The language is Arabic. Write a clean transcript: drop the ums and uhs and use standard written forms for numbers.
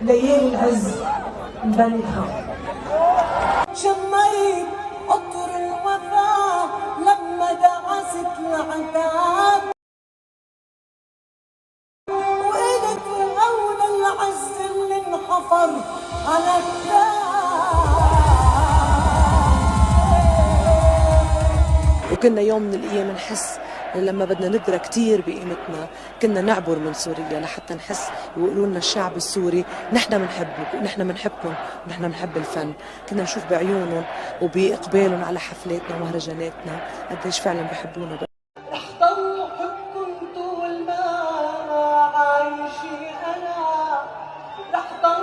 ليالي العز بنتها. شميت قطر الوفاء لما دعست العتاب، وقلت أولى العز اللي انحفر على التراب. وكنا يوم من الأيام نحس لما بدنا ندرك كتير بقيمتنا كنا نعبر من سوريا لحتى نحس يقولوا لنا الشعب السوري نحن بنحبك ونحن بنحبكم ونحن بنحب الفن. كنا نشوف بعيونهم وبإقبالهم على حفلاتنا ومهرجاناتنا قديش فعلا بحبونا. رح ضل حبكم طول ما عايشي أنا، رح ضل